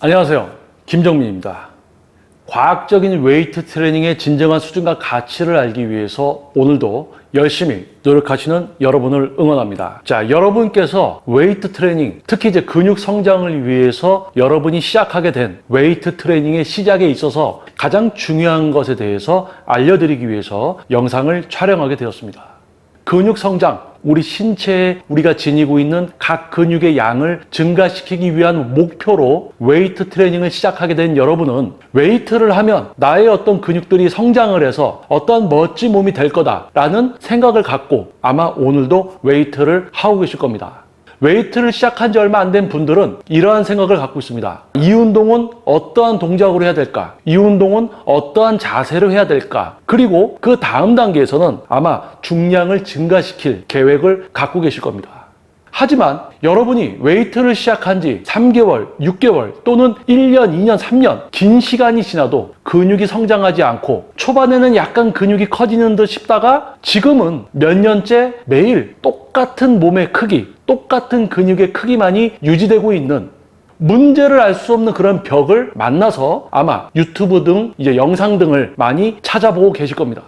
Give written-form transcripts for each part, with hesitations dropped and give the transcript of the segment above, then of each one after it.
안녕하세요. 김정민입니다. 과학적인 웨이트 트레이닝의 진정한 수준과 가치를 알기 위해서 오늘도 열심히 노력하시는 여러분을 응원합니다. 자, 여러분께서 웨이트 트레이닝, 특히 이제 근육 성장을 위해서 여러분이 시작하게 된 웨이트 트레이닝의 시작에 있어서 가장 중요한 것에 대해서 알려드리기 위해서 영상을 촬영하게 되었습니다. 근육 성장, 우리 신체에 우리가 지니고 있는 각 근육의 양을 증가시키기 위한 목표로 웨이트 트레이닝을 시작하게 된 여러분은 웨이트를 하면 나의 어떤 근육들이 성장을 해서 어떤 멋진 몸이 될 거다라는 생각을 갖고 아마 오늘도 웨이트를 하고 계실 겁니다. 웨이트를 시작한 지 얼마 안 된 분들은 이러한 생각을 갖고 있습니다. 이 운동은 어떠한 동작으로 해야 될까? 이 운동은 어떠한 자세로 해야 될까? 그리고 그 다음 단계에서는 아마 중량을 증가시킬 계획을 갖고 계실 겁니다. 하지만 여러분이 웨이트를 시작한 지 3개월, 6개월 또는 1년, 2년, 3년 긴 시간이 지나도 근육이 성장하지 않고 초반에는 약간 근육이 커지는 듯 싶다가 지금은 몇 년째 매일 똑같은 몸의 크기, 똑같은 근육의 크기만이 유지되고 있는 문제를 알 수 없는 그런 벽을 만나서 아마 유튜브 등 이제 영상 등을 많이 찾아보고 계실 겁니다.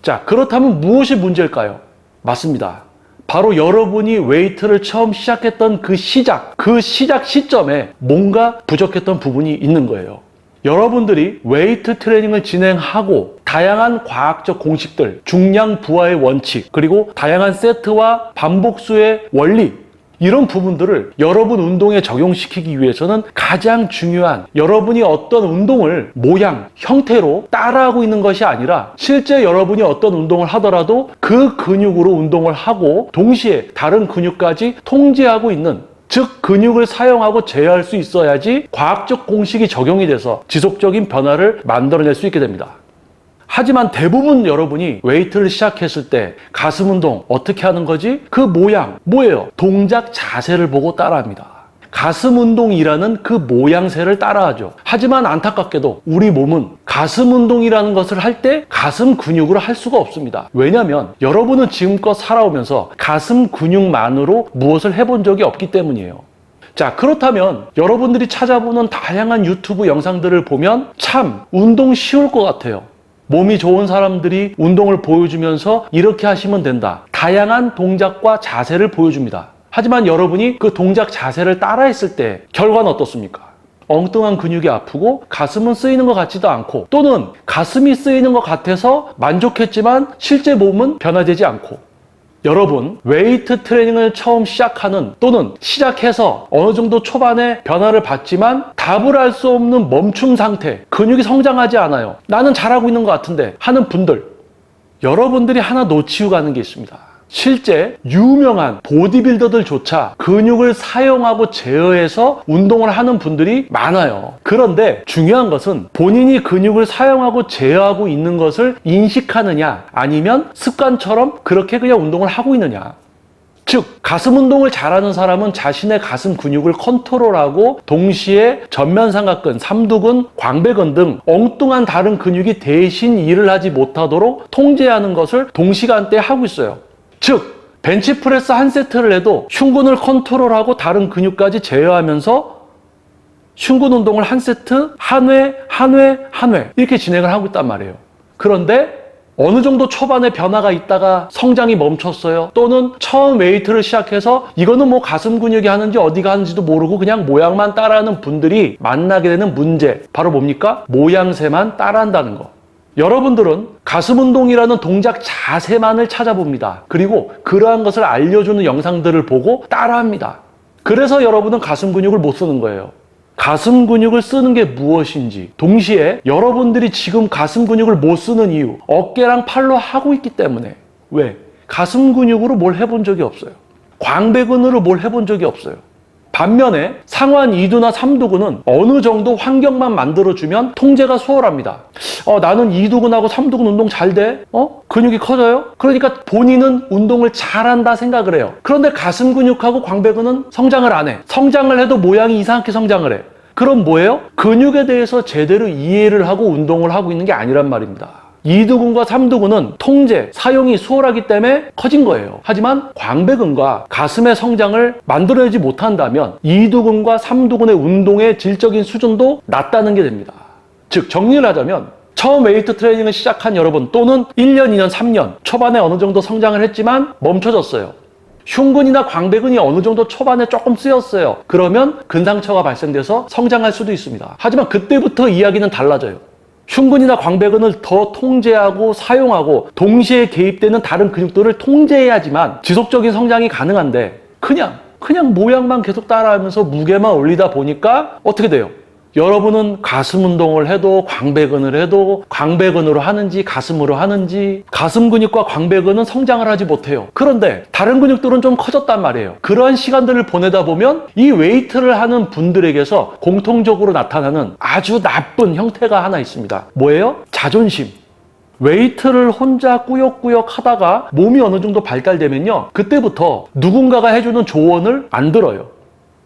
자, 그렇다면 무엇이 문제일까요? 맞습니다. 바로 여러분이 웨이트를 처음 시작했던 그 시작 시점에 뭔가 부족했던 부분이 있는 거예요. 여러분들이 웨이트 트레이닝을 진행하고 다양한 과학적 공식들, 중량 부하의 원칙, 그리고 다양한 세트와 반복수의 원리, 이런 부분들을 여러분 운동에 적용시키기 위해서는 가장 중요한 여러분이 어떤 운동을 모양, 형태로 따라하고 있는 것이 아니라 실제 여러분이 어떤 운동을 하더라도 그 근육으로 운동을 하고 동시에 다른 근육까지 통제하고 있는, 즉 근육을 사용하고 제어할 수 있어야지 과학적 공식이 적용이 돼서 지속적인 변화를 만들어낼 수 있게 됩니다. 하지만 대부분 여러분이 웨이트를 시작했을 때 가슴 운동 어떻게 하는 거지? 그 모양, 뭐예요? 동작 자세를 보고 따라합니다. 가슴 운동이라는 그 모양새를 따라하죠. 하지만 안타깝게도 우리 몸은 가슴 운동이라는 것을 할 때 가슴 근육으로 할 수가 없습니다. 왜냐하면 여러분은 지금껏 살아오면서 가슴 근육만으로 무엇을 해본 적이 없기 때문이에요. 자, 그렇다면 여러분들이 찾아보는 다양한 유튜브 영상들을 보면 참 운동 쉬울 것 같아요. 몸이 좋은 사람들이 운동을 보여주면서 이렇게 하시면 된다. 다양한 동작과 자세를 보여줍니다. 하지만 여러분이 그 동작 자세를 따라했을 때 결과는 어떻습니까? 엉뚱한 근육이 아프고 가슴은 쓰이는 것 같지도 않고, 또는 가슴이 쓰이는 것 같아서 만족했지만 실제 몸은 변화되지 않고. 여러분, 웨이트 트레이닝을 처음 시작하는 또는 시작해서 어느 정도 초반에 변화를 봤지만 답을 알 수 없는 멈춤 상태, 근육이 성장하지 않아요. 나는 잘하고 있는 것 같은데 하는 분들, 여러분들이 하나 놓치고 가는 게 있습니다. 실제 유명한 보디빌더들조차 근육을 사용하고 제어해서 운동을 하는 분들이 많아요. 그런데 중요한 것은 본인이 근육을 사용하고 제어하고 있는 것을 인식하느냐, 아니면 습관처럼 그렇게 그냥 운동을 하고 있느냐. 즉, 가슴 운동을 잘하는 사람은 자신의 가슴 근육을 컨트롤하고 동시에 전면삼각근, 삼두근, 광배근 등 엉뚱한 다른 근육이 대신 일을 하지 못하도록 통제하는 것을 동시간대에 하고 있어요. 즉, 벤치프레스 한 세트를 해도 흉근을 컨트롤하고 다른 근육까지 제어하면서 흉근 운동을 한 세트, 한 회 이렇게 진행을 하고 있단 말이에요. 그런데 어느 정도 초반에 변화가 있다가 성장이 멈췄어요. 또는 처음 웨이트를 시작해서 이거는 뭐 가슴 근육이 하는지 어디가 하는지도 모르고 그냥 모양만 따라하는 분들이 만나게 되는 문제, 바로 뭡니까? 모양새만 따라한다는 거. 여러분들은 가슴 운동이라는 동작 자세만을 찾아봅니다. 그리고 그러한 것을 알려주는 영상들을 보고 따라합니다. 그래서 여러분은 가슴 근육을 못 쓰는 거예요. 가슴 근육을 쓰는 게 무엇인지, 동시에 여러분들이 지금 가슴 근육을 못 쓰는 이유, 어깨랑 팔로 하고 있기 때문에. 왜? 가슴 근육으로 뭘 해본 적이 없어요. 광배근으로 뭘 해본 적이 없어요. 반면에 상완 2두나 3두근은 어느 정도 환경만 만들어주면 통제가 수월합니다. 나는 2두근하고 3두근 운동 잘 돼? 근육이 커져요? 그러니까 본인은 운동을 잘한다 생각을 해요. 그런데 가슴 근육하고 광배근은 성장을 안 해. 성장을 해도 모양이 이상하게 성장을 해. 그럼 뭐예요? 근육에 대해서 제대로 이해를 하고 운동을 하고 있는 게 아니란 말입니다. 이두근과 삼두근은 통제, 사용이 수월하기 때문에 커진 거예요. 하지만 광배근과 가슴의 성장을 만들어내지 못한다면 이두근과 삼두근의 운동의 질적인 수준도 낮다는 게 됩니다. 즉 정리를 하자면 처음 웨이트 트레이닝을 시작한 여러분 또는 1년, 2년, 3년 초반에 어느 정도 성장을 했지만 멈춰졌어요. 흉근이나 광배근이 어느 정도 초반에 조금 쓰였어요. 그러면 근상처가 발생돼서 성장할 수도 있습니다. 하지만 그때부터 이야기는 달라져요. 흉근이나 광배근을 더 통제하고 사용하고 동시에 개입되는 다른 근육들을 통제해야지만 지속적인 성장이 가능한데 그냥 모양만 계속 따라하면서 무게만 올리다 보니까 어떻게 돼요? 여러분은 가슴 운동을 해도 광배근을 해도 광배근으로 하는지 가슴으로 하는지 가슴 근육과 광배근은 성장을 하지 못해요. 그런데 다른 근육들은 좀 커졌단 말이에요. 그러한 시간들을 보내다 보면 이 웨이트를 하는 분들에게서 공통적으로 나타나는 아주 나쁜 형태가 하나 있습니다. 뭐예요? 자존심. 웨이트를 혼자 꾸역꾸역 하다가 몸이 어느 정도 발달되면요, 그때부터 누군가가 해주는 조언을 안 들어요.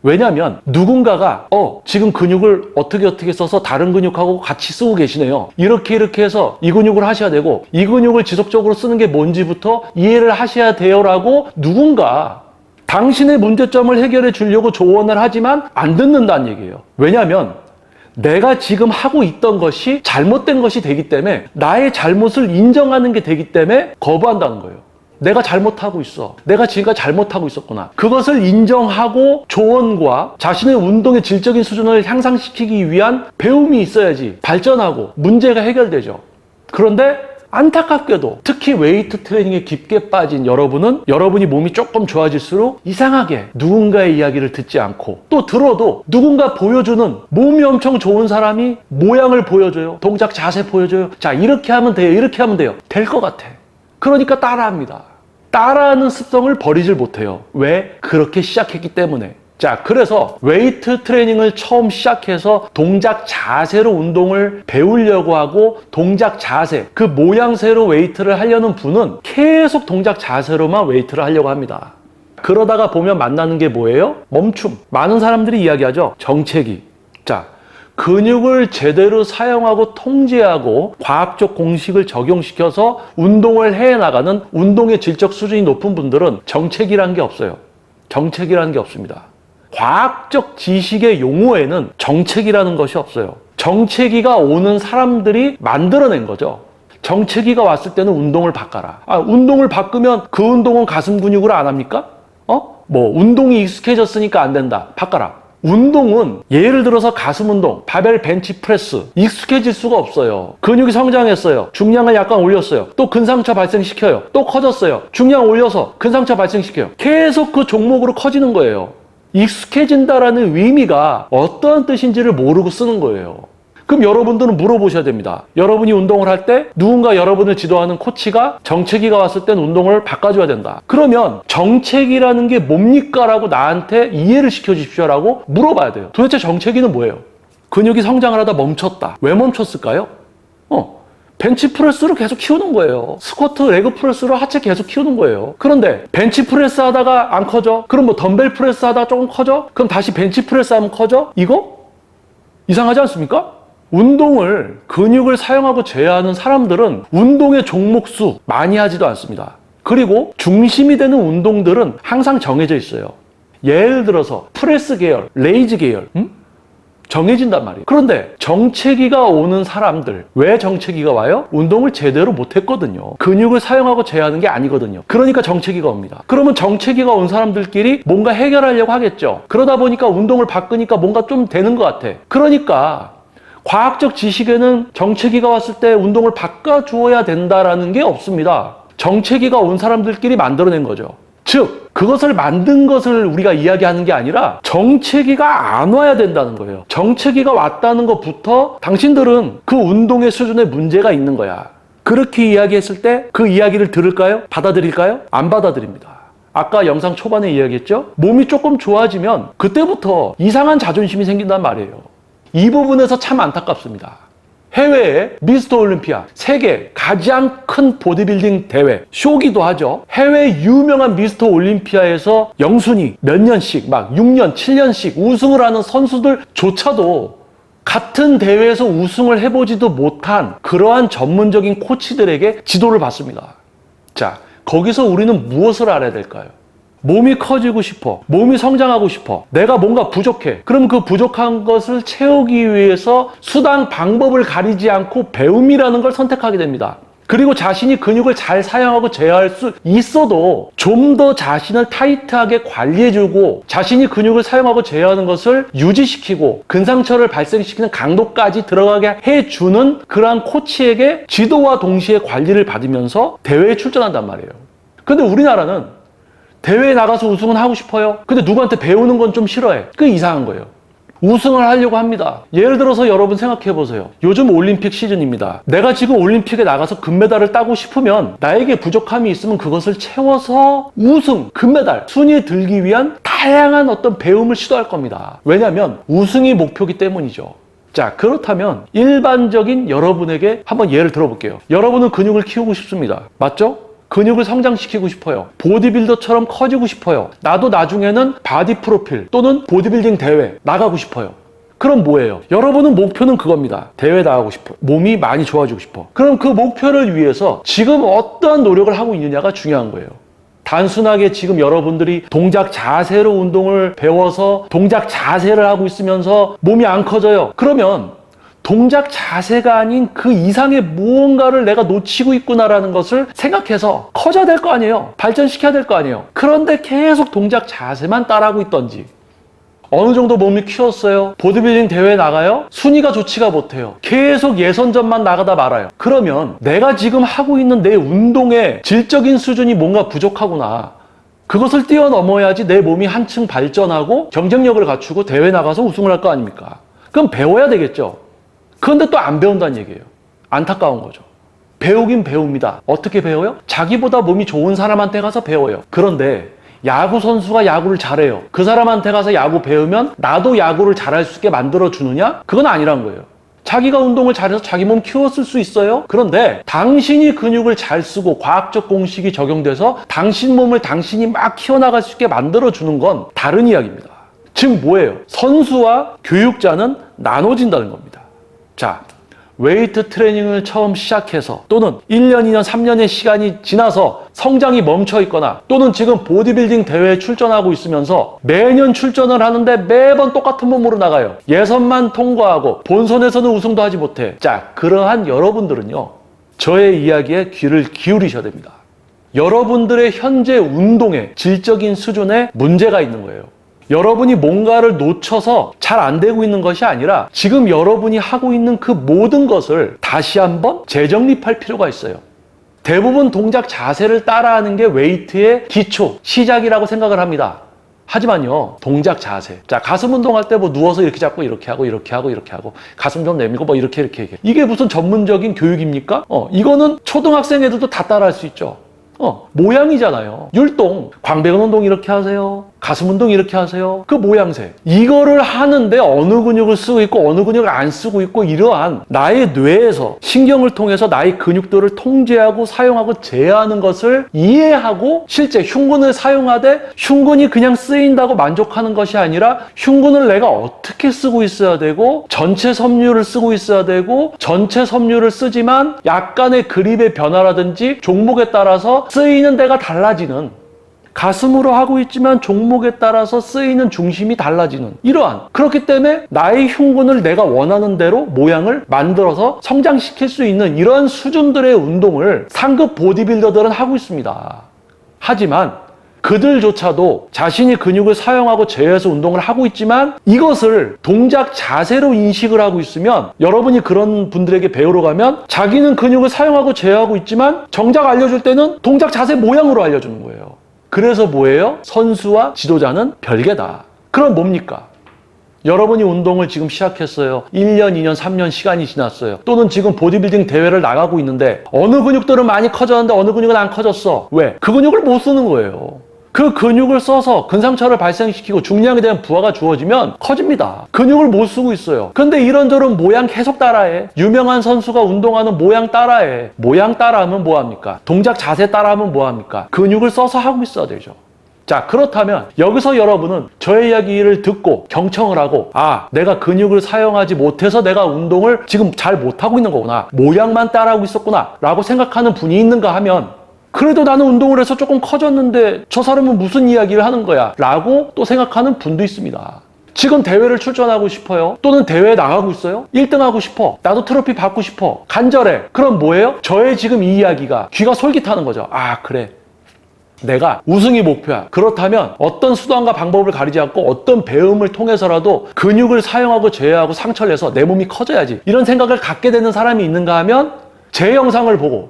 왜냐하면 누군가가 지금 근육을 어떻게 써서 다른 근육하고 같이 쓰고 계시네요. 이렇게 해서 이 근육을 하셔야 되고 이 근육을 지속적으로 쓰는 게 뭔지부터 이해를 하셔야 돼요 라고 누군가 당신의 문제점을 해결해 주려고 조언을 하지만 안 듣는다는 얘기예요. 왜냐하면 내가 지금 하고 있던 것이 잘못된 것이 되기 때문에 나의 잘못을 인정하는 게 되기 때문에 거부한다는 거예요. 내가 잘못하고 있어. 내가 지금까지 잘못하고 있었구나. 그것을 인정하고 조언과 자신의 운동의 질적인 수준을 향상시키기 위한 배움이 있어야지 발전하고 문제가 해결되죠. 그런데 안타깝게도 특히 웨이트 트레이닝에 깊게 빠진 여러분은 여러분이 몸이 조금 좋아질수록 이상하게 누군가의 이야기를 듣지 않고 또 들어도 누군가 보여주는 몸이 엄청 좋은 사람이 모양을 보여줘요. 동작 자세 보여줘요. 자, 이렇게 하면 돼요. 이렇게 하면 돼요. 될 것 같아. 그러니까 따라합니다. 따라하는 습성을 버리질 못해요. 왜? 그렇게 시작했기 때문에. 자, 그래서 웨이트 트레이닝을 처음 시작해서 동작 자세로 운동을 배우려고 하고 동작 자세, 그 모양새로 웨이트를 하려는 분은 계속 동작 자세로만 웨이트를 하려고 합니다. 그러다가 보면 만나는 게 뭐예요? 멈춤. 많은 사람들이 이야기하죠. 정체기. 자, 근육을 제대로 사용하고 통제하고 과학적 공식을 적용시켜서 운동을 해나가는 운동의 질적 수준이 높은 분들은 정체기라는 게 없어요. 정체기라는 게 없습니다. 과학적 지식의 용어에는 정체기라는 것이 없어요. 정체기가 오는 사람들이 만들어낸 거죠. 정체기가 왔을 때는 운동을 바꿔라. 운동을 바꾸면 그 운동은 가슴 근육으로 안 합니까? 운동이 익숙해졌으니까 안 된다. 바꿔라. 운동은 예를 들어서 가슴 운동, 바벨 벤치 프레스 익숙해질 수가 없어요. 근육이 성장했어요. 중량을 약간 올렸어요. 또 근상처 발생시켜요. 또 커졌어요. 중량 올려서 근상처 발생시켜요. 계속 그 종목으로 커지는 거예요. 익숙해진다라는 의미가 어떠한 뜻인지를 모르고 쓰는 거예요. 그럼 여러분들은 물어보셔야 됩니다. 여러분이 운동을 할 때 누군가 여러분을 지도하는 코치가 정체기가 왔을 땐 운동을 바꿔줘야 된다. 그러면 정체기라는 게 뭡니까? 라고 나한테 이해를 시켜주십시오 라고 물어봐야 돼요. 도대체 정체기는 뭐예요? 근육이 성장을 하다 멈췄다. 왜 멈췄을까요? 벤치프레스로 계속 키우는 거예요. 스쿼트, 레그 프레스로 하체 계속 키우는 거예요. 그런데 벤치프레스 하다가 안 커져? 그럼 덤벨 프레스 하다가 조금 커져? 그럼 다시 벤치프레스 하면 커져? 이거? 이상하지 않습니까? 운동을 근육을 사용하고 제어하는 사람들은 운동의 종목수 많이 하지도 않습니다. 그리고 중심이 되는 운동들은 항상 정해져 있어요. 예를 들어서 프레스 계열, 레이즈 계열 정해진단 말이에요. 그런데 정체기가 오는 사람들, 왜 정체기가 와요? 운동을 제대로 못했거든요. 근육을 사용하고 제어하는 게 아니거든요. 그러니까 정체기가 옵니다. 그러면 정체기가 온 사람들끼리 뭔가 해결하려고 하겠죠. 그러다 보니까 운동을 바꾸니까 뭔가 좀 되는 것 같아. 그러니까 과학적 지식에는 정체기가 왔을 때 운동을 바꿔주어야 된다라는 게 없습니다. 정체기가 온 사람들끼리 만들어낸 거죠. 즉, 그것을 만든 것을 우리가 이야기하는 게 아니라 정체기가 안 와야 된다는 거예요. 정체기가 왔다는 것부터 당신들은 그 운동의 수준에 문제가 있는 거야. 그렇게 이야기했을 때 그 이야기를 들을까요? 받아들일까요? 안 받아들입니다. 아까 영상 초반에 이야기했죠? 몸이 조금 좋아지면 그때부터 이상한 자존심이 생긴단 말이에요. 이 부분에서 참 안타깝습니다. 해외에 미스터 올림피아, 세계 가장 큰 보디빌딩 대회, 쇼기도 하죠. 해외 유명한 미스터 올림피아에서 영순위 몇 년씩 막 6년, 7년씩 우승을 하는 선수들조차도 같은 대회에서 우승을 해보지도 못한 그러한 전문적인 코치들에게 지도를 받습니다. 자, 거기서 우리는 무엇을 알아야 될까요? 몸이 커지고 싶어. 몸이 성장하고 싶어. 내가 뭔가 부족해. 그럼 그 부족한 것을 채우기 위해서 수단, 방법을 가리지 않고 배움이라는 걸 선택하게 됩니다. 그리고 자신이 근육을 잘 사용하고 제어할 수 있어도 좀 더 자신을 타이트하게 관리해주고 자신이 근육을 사용하고 제어하는 것을 유지시키고 근상처를 발생시키는 강도까지 들어가게 해주는 그러한 코치에게 지도와 동시에 관리를 받으면서 대회에 출전한단 말이에요. 근데 우리나라는 대회에 나가서 우승은 하고 싶어요. 근데 누구한테 배우는 건 좀 싫어해. 그게 이상한 거예요. 우승을 하려고 합니다. 예를 들어서 여러분 생각해 보세요. 요즘 올림픽 시즌입니다. 내가 지금 올림픽에 나가서 금메달을 따고 싶으면 나에게 부족함이 있으면 그것을 채워서 우승, 금메달, 순위에 들기 위한 다양한 어떤 배움을 시도할 겁니다. 왜냐하면 우승이 목표이기 때문이죠. 자, 그렇다면 일반적인 여러분에게 한번 예를 들어볼게요. 여러분은 근육을 키우고 싶습니다. 맞죠? 근육을 성장시키고 싶어요. 보디빌더처럼 커지고 싶어요. 나도 나중에는 바디 프로필 또는 보디빌딩 대회 나가고 싶어요. 그럼 뭐예요? 여러분은 목표는 그겁니다. 대회 나가고 싶어. 몸이 많이 좋아지고 싶어. 그럼 그 목표를 위해서 지금 어떠한 노력을 하고 있느냐가 중요한 거예요. 단순하게 지금 여러분들이 동작 자세로 운동을 배워서 동작 자세를 하고 있으면서 몸이 안 커져요. 그러면 동작 자세가 아닌 그 이상의 무언가를 내가 놓치고 있구나라는 것을 생각해서 커져야 될 거 아니에요. 발전시켜야 될 거 아니에요. 그런데 계속 동작 자세만 따라하고 있던지 어느 정도 몸이 키웠어요. 보디빌딩 대회에 나가요. 순위가 좋지가 못해요. 계속 예선전만 나가다 말아요. 그러면 내가 지금 하고 있는 내 운동의 질적인 수준이 뭔가 부족하구나. 그것을 뛰어넘어야지 내 몸이 한층 발전하고 경쟁력을 갖추고 대회 나가서 우승을 할 거 아닙니까? 그럼 배워야 되겠죠. 그런데 또 안 배운다는 얘기예요. 안타까운 거죠. 배우긴 배웁니다. 어떻게 배워요? 자기보다 몸이 좋은 사람한테 가서 배워요. 그런데 야구 선수가 야구를 잘해요. 그 사람한테 가서 야구 배우면 나도 야구를 잘할 수 있게 만들어주느냐? 그건 아니란 거예요. 자기가 운동을 잘해서 자기 몸 키웠을 수 있어요. 그런데 당신이 근육을 잘 쓰고 과학적 공식이 적용돼서 당신 몸을 당신이 막 키워나갈 수 있게 만들어주는 건 다른 이야기입니다. 즉 뭐예요? 선수와 교육자는 나눠진다는 겁니다. 자, 웨이트 트레이닝을 처음 시작해서 또는 1년, 2년, 3년의 시간이 지나서 성장이 멈춰 있거나 또는 지금 보디빌딩 대회에 출전하고 있으면서 매년 출전을 하는데 매번 똑같은 몸으로 나가요. 예선만 통과하고 본선에서는 우승도 하지 못해. 자, 그러한 여러분들은요, 저의 이야기에 귀를 기울이셔야 됩니다. 여러분들의 현재 운동의 질적인 수준에 문제가 있는 거예요. 여러분이 뭔가를 놓쳐서 잘 안 되고 있는 것이 아니라 지금 여러분이 하고 있는 그 모든 것을 다시 한번 재정립할 필요가 있어요. 대부분 동작 자세를 따라하는 게 웨이트의 기초, 시작이라고 생각을 합니다. 하지만요, 동작 자세. 자, 가슴 운동할 때 뭐 누워서 이렇게 잡고 이렇게 하고 이렇게 하고 이렇게 하고 가슴 좀 내밀고 뭐 이렇게 이게 무슨 전문적인 교육입니까? 이거는 초등학생 애들도 다 따라할 수 있죠. 모양이잖아요. 율동, 광배근 운동 이렇게 하세요. 가슴 운동 이렇게 하세요. 그 모양새. 이거를 하는데 어느 근육을 쓰고 있고 어느 근육을 안 쓰고 있고 이러한 나의 뇌에서 신경을 통해서 나의 근육들을 통제하고 사용하고 제어하는 것을 이해하고 실제 흉근을 사용하되 흉근이 그냥 쓰인다고 만족하는 것이 아니라 흉근을 내가 어떻게 쓰고 있어야 되고 전체 섬유를 쓰고 있어야 되고 전체 섬유를 쓰지만 약간의 그립의 변화라든지 종목에 따라서 쓰이는 데가 달라지는 가슴으로 하고 있지만 종목에 따라서 쓰이는 중심이 달라지는 이러한 그렇기 때문에 나의 흉근을 내가 원하는 대로 모양을 만들어서 성장시킬 수 있는 이러한 수준들의 운동을 상급 보디빌더들은 하고 있습니다. 하지만 그들조차도 자신이 근육을 사용하고 제어해서 운동을 하고 있지만 이것을 동작 자세로 인식을 하고 있으면 여러분이 그런 분들에게 배우러 가면 자기는 근육을 사용하고 제어하고 있지만 정작 알려줄 때는 동작 자세 모양으로 알려주는 거예요. 그래서 뭐예요? 선수와 지도자는 별개다. 그럼 뭡니까? 여러분이 운동을 지금 시작했어요. 1년, 2년, 3년 시간이 지났어요. 또는 지금 보디빌딩 대회를 나가고 있는데 어느 근육들은 많이 커졌는데 어느 근육은 안 커졌어. 왜? 그 근육을 못 쓰는 거예요. 그 근육을 써서 근상처를 발생시키고 중량에 대한 부하가 주어지면 커집니다. 근육을 못 쓰고 있어요. 근데 이런저런 모양 계속 따라해. 유명한 선수가 운동하는 모양 따라해. 모양 따라하면 뭐합니까? 동작 자세 따라하면 뭐합니까? 근육을 써서 하고 있어야 되죠. 자, 그렇다면 여기서 여러분은 저의 이야기를 듣고 경청을 하고, 아, 내가 근육을 사용하지 못해서 내가 운동을 지금 잘 못하고 있는 거구나, 모양만 따라하고 있었구나 라고 생각하는 분이 있는가 하면, 그래도 나는 운동을 해서 조금 커졌는데 저 사람은 무슨 이야기를 하는 거야 라고 또 생각하는 분도 있습니다. 지금 대회를 출전하고 싶어요? 또는 대회에 나가고 있어요? 1등 하고 싶어. 나도 트로피 받고 싶어. 간절해. 그럼 뭐예요? 저의 지금 이 이야기가 귀가 솔깃하는 거죠. 아, 그래. 내가 우승이 목표야. 그렇다면 어떤 수단과 방법을 가리지 않고 어떤 배움을 통해서라도 근육을 사용하고 제어하고 상처를 해서 내 몸이 커져야지. 이런 생각을 갖게 되는 사람이 있는가 하면 제 영상을 보고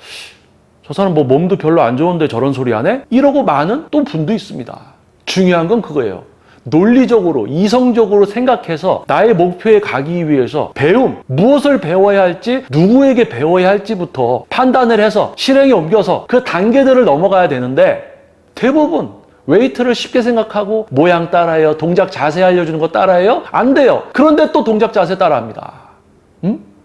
저 사람 뭐 몸도 별로 안 좋은데 저런 소리 하네? 이러고 마는 또 분도 있습니다. 중요한 건 그거예요. 논리적으로, 이성적으로 생각해서 나의 목표에 가기 위해서 배움, 무엇을 배워야 할지, 누구에게 배워야 할지부터 판단을 해서 실행에 옮겨서 그 단계들을 넘어가야 되는데 대부분 웨이트를 쉽게 생각하고 모양 따라해요, 동작 자세 알려주는 거 따라해요? 안 돼요. 그런데 또 동작 자세 따라합니다.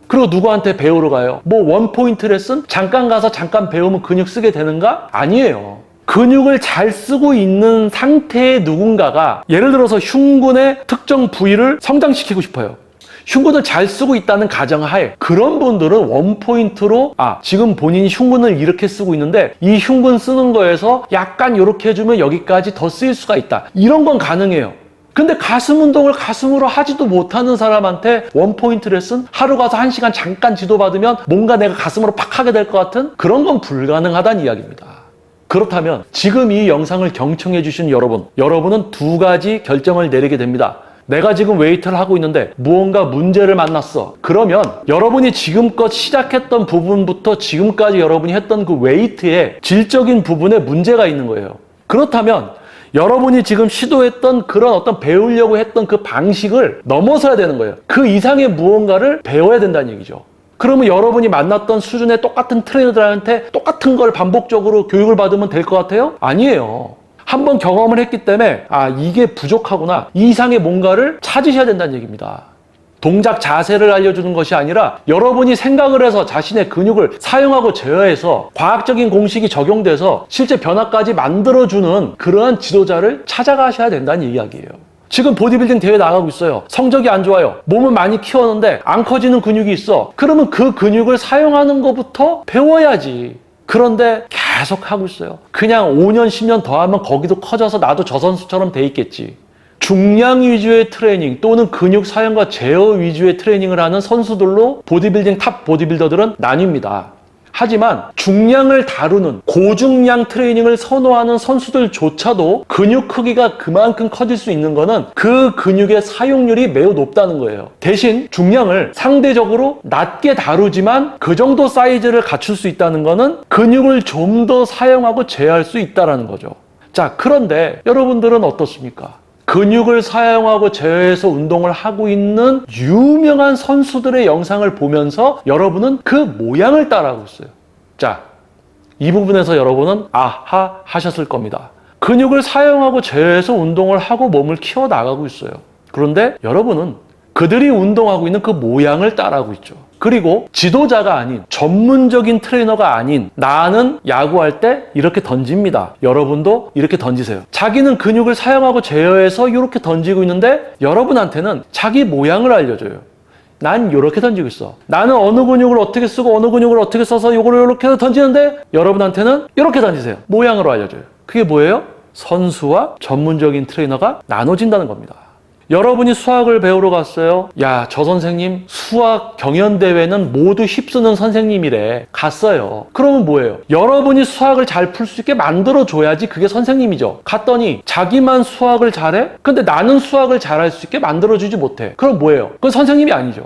그리고 누구한테 배우러 가요? 뭐 원포인트 레슨? 잠깐 가서 잠깐 배우면 근육 쓰게 되는가? 아니에요. 근육을 잘 쓰고 있는 상태의 누군가가 예를 들어서 흉근의 특정 부위를 성장시키고 싶어요. 흉근을 잘 쓰고 있다는 가정하에 그런 분들은 원포인트로 지금 본인이 흉근을 이렇게 쓰고 있는데 이 흉근 쓰는 거에서 약간 이렇게 해주면 여기까지 더 쓰일 수가 있다. 이런 건 가능해요. 근데 가슴 운동을 가슴으로 하지도 못하는 사람한테 원포인트 레슨? 하루 가서 1시간 잠깐 지도받으면 뭔가 내가 가슴으로 팍 하게 될 것 같은 그런 건 불가능하다는 이야기입니다. 그렇다면 지금 이 영상을 경청해 주신 여러분은 두 가지 결정을 내리게 됩니다. 내가 지금 웨이트를 하고 있는데 무언가 문제를 만났어. 그러면 여러분이 지금껏 시작했던 부분부터 지금까지 여러분이 했던 그 웨이트의 질적인 부분에 문제가 있는 거예요. 그렇다면 여러분이 지금 시도했던 그런 어떤 배우려고 했던 그 방식을 넘어서야 되는 거예요. 그 이상의 무언가를 배워야 된다는 얘기죠. 그러면 여러분이 만났던 수준의 똑같은 트레이너들한테 똑같은 걸 반복적으로 교육을 받으면 될 것 같아요? 아니에요. 한번 경험을 했기 때문에 이게 부족하구나, 이 이상의 뭔가를 찾으셔야 된다는 얘기입니다. 동작 자세를 알려주는 것이 아니라 여러분이 생각을 해서 자신의 근육을 사용하고 제어해서 과학적인 공식이 적용돼서 실제 변화까지 만들어주는 그러한 지도자를 찾아가셔야 된다는 이야기예요. 지금 보디빌딩 대회 나가고 있어요. 성적이 안 좋아요. 몸은 많이 키웠는데 안 커지는 근육이 있어. 그러면 그 근육을 사용하는 것부터 배워야지. 그런데 계속 하고 있어요. 그냥 5년, 10년 더 하면 거기도 커져서 나도 저 선수처럼 돼 있겠지. 중량 위주의 트레이닝 또는 근육 사용과 제어 위주의 트레이닝을 하는 선수들로 보디빌딩 탑 보디빌더들은 나뉩니다. 하지만 중량을 다루는 고중량 트레이닝을 선호하는 선수들조차도 근육 크기가 그만큼 커질 수 있는 거는 그 근육의 사용률이 매우 높다는 거예요. 대신 중량을 상대적으로 낮게 다루지만 그 정도 사이즈를 갖출 수 있다는 거는 근육을 좀 더 사용하고 제어할 수 있다는 거죠. 자, 그런데 여러분들은 어떻습니까? 근육을 사용하고 제어해서 운동을 하고 있는 유명한 선수들의 영상을 보면서 여러분은 그 모양을 따라하고 있어요. 자, 이 부분에서 여러분은 아하 하셨을 겁니다. 근육을 사용하고 제어해서 운동을 하고 몸을 키워나가고 있어요. 그런데 여러분은 그들이 운동하고 있는 그 모양을 따라하고 있죠. 그리고 지도자가 아닌, 전문적인 트레이너가 아닌, 나는 야구할 때 이렇게 던집니다. 여러분도 이렇게 던지세요. 자기는 근육을 사용하고 제어해서 이렇게 던지고 있는데 여러분한테는 자기 모양을 알려줘요. 난 이렇게 던지고 있어. 나는 어느 근육을 어떻게 쓰고 어느 근육을 어떻게 써서 이거를 이렇게 던지는데 여러분한테는 이렇게 던지세요. 모양으로 알려줘요. 그게 뭐예요? 선수와 전문적인 트레이너가 나눠진다는 겁니다. 여러분이 수학을 배우러 갔어요. 야, 저 선생님 수학 경연대회는 모두 휩쓰는 선생님이래. 갔어요. 그러면 뭐예요? 여러분이 수학을 잘 풀 수 있게 만들어줘야지 그게 선생님이죠. 갔더니 자기만 수학을 잘해? 근데 나는 수학을 잘할 수 있게 만들어주지 못해. 그럼 뭐예요? 그건 선생님이 아니죠.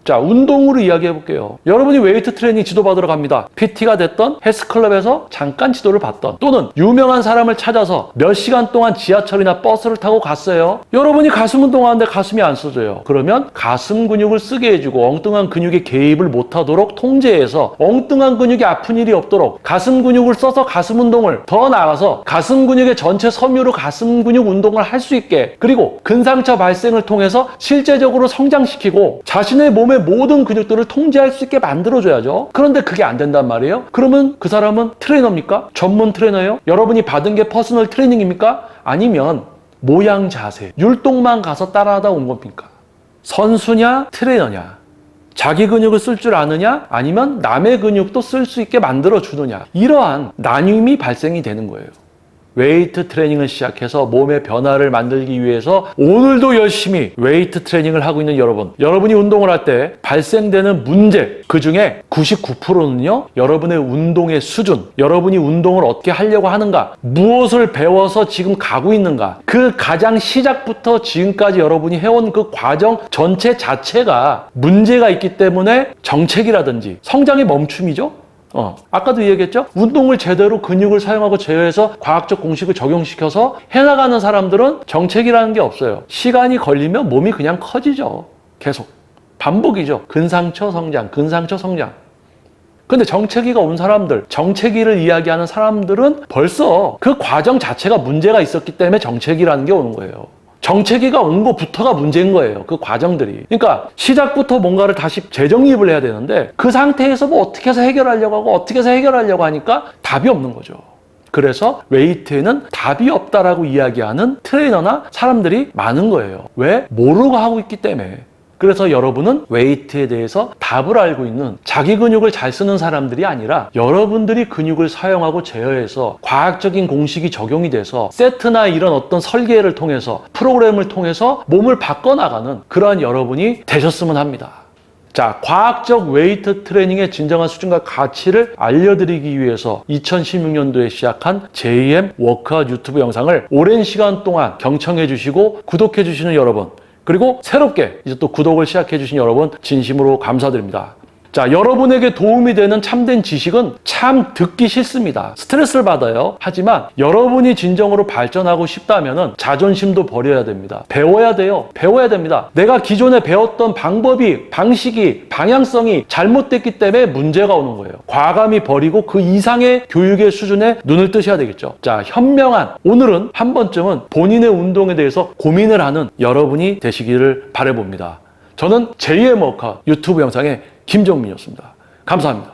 자, 운동으로 이야기해 볼게요. 여러분이 웨이트 트레이닝 지도받으러 갑니다. PT가 됐던 헬스클럽에서 잠깐 지도를 받던 또는 유명한 사람을 찾아서 몇 시간 동안 지하철이나 버스를 타고 갔어요. 여러분이 가슴 운동하는데 가슴이 안 써져요. 그러면 가슴 근육을 쓰게 해주고 엉뚱한 근육에 개입을 못하도록 통제해서 엉뚱한 근육이 아픈 일이 없도록 가슴 근육을 써서 가슴 운동을 더 나아가서 가슴 근육의 전체 섬유로 가슴 근육 운동을 할 수 있게, 그리고 근상처 발생을 통해서 실제적으로 성장시키고 자신의 몸에 몸의 모든 근육들을 통제할 수 있게 만들어줘야죠. 그런데 그게 안 된단 말이에요. 그러면 그 사람은 트레이너입니까? 전문 트레이너예요? 여러분이 받은 게 퍼스널 트레이닝입니까? 아니면 모양 자세, 율동만 가서 따라하다 온 겁니까? 선수냐 트레이너냐? 자기 근육을 쓸 줄 아느냐? 아니면 남의 근육도 쓸 수 있게 만들어주느냐? 이러한 나뉨이 발생이 되는 거예요. 웨이트 트레이닝을 시작해서 몸의 변화를 만들기 위해서 오늘도 열심히 웨이트 트레이닝을 하고 있는 여러분, 여러분이 운동을 할 때 발생되는 문제, 그 중에 99%는요 여러분의 운동의 수준, 여러분이 운동을 어떻게 하려고 하는가, 무엇을 배워서 지금 가고 있는가, 그 가장 시작부터 지금까지 여러분이 해온 그 과정 전체 자체가 문제가 있기 때문에 정체기라든지 성장의 멈춤이죠. 아까도 얘기했죠? 운동을 제대로 근육을 사용하고 제어해서 과학적 공식을 적용시켜서 해나가는 사람들은 정체기라는 게 없어요. 시간이 걸리면 몸이 그냥 커지죠. 계속. 반복이죠. 근상처 성장, 근상처 성장. 근데 정체기가 온 사람들, 정체기를 이야기하는 사람들은 벌써 그 과정 자체가 문제가 있었기 때문에 정체기라는 게 오는 거예요. 정체기가 온 것부터가 문제인 거예요. 그 과정들이. 그러니까 시작부터 뭔가를 다시 재정립을 해야 되는데 그 상태에서 뭐 어떻게 해서 해결하려고 하고 어떻게 해서 해결하려고 하니까 답이 없는 거죠. 그래서 웨이트에는 답이 없다라고 이야기하는 트레이너나 사람들이 많은 거예요. 왜? 모르고 하고 있기 때문에. 그래서 여러분은 웨이트에 대해서 답을 알고 있는, 자기 근육을 잘 쓰는 사람들이 아니라 여러분들이 근육을 사용하고 제어해서 과학적인 공식이 적용이 돼서 세트나 이런 어떤 설계를 통해서 프로그램을 통해서 몸을 바꿔나가는 그러한 여러분이 되셨으면 합니다. 자, 과학적 웨이트 트레이닝의 진정한 수준과 가치를 알려드리기 위해서 2016년도에 시작한 JM 워크아웃 유튜브 영상을 오랜 시간 동안 경청해 주시고 구독해 주시는 여러분, 그리고 새롭게 이제 또 구독을 시작해 주신 여러분 진심으로 감사드립니다. 자, 여러분에게 도움이 되는 참된 지식은 참 듣기 싫습니다. 스트레스를 받아요. 하지만 여러분이 진정으로 발전하고 싶다면 자존심도 버려야 됩니다. 배워야 돼요. 배워야 됩니다. 내가 기존에 배웠던 방법이, 방식이, 방향성이 잘못됐기 때문에 문제가 오는 거예요. 과감히 버리고 그 이상의 교육의 수준에 눈을 뜨셔야 되겠죠. 자, 현명한, 오늘은 한 번쯤은 본인의 운동에 대해서 고민을 하는 여러분이 되시기를 바라봅니다. 저는 JM 워크아웃 유튜브 영상의 김정민이었습니다. 감사합니다.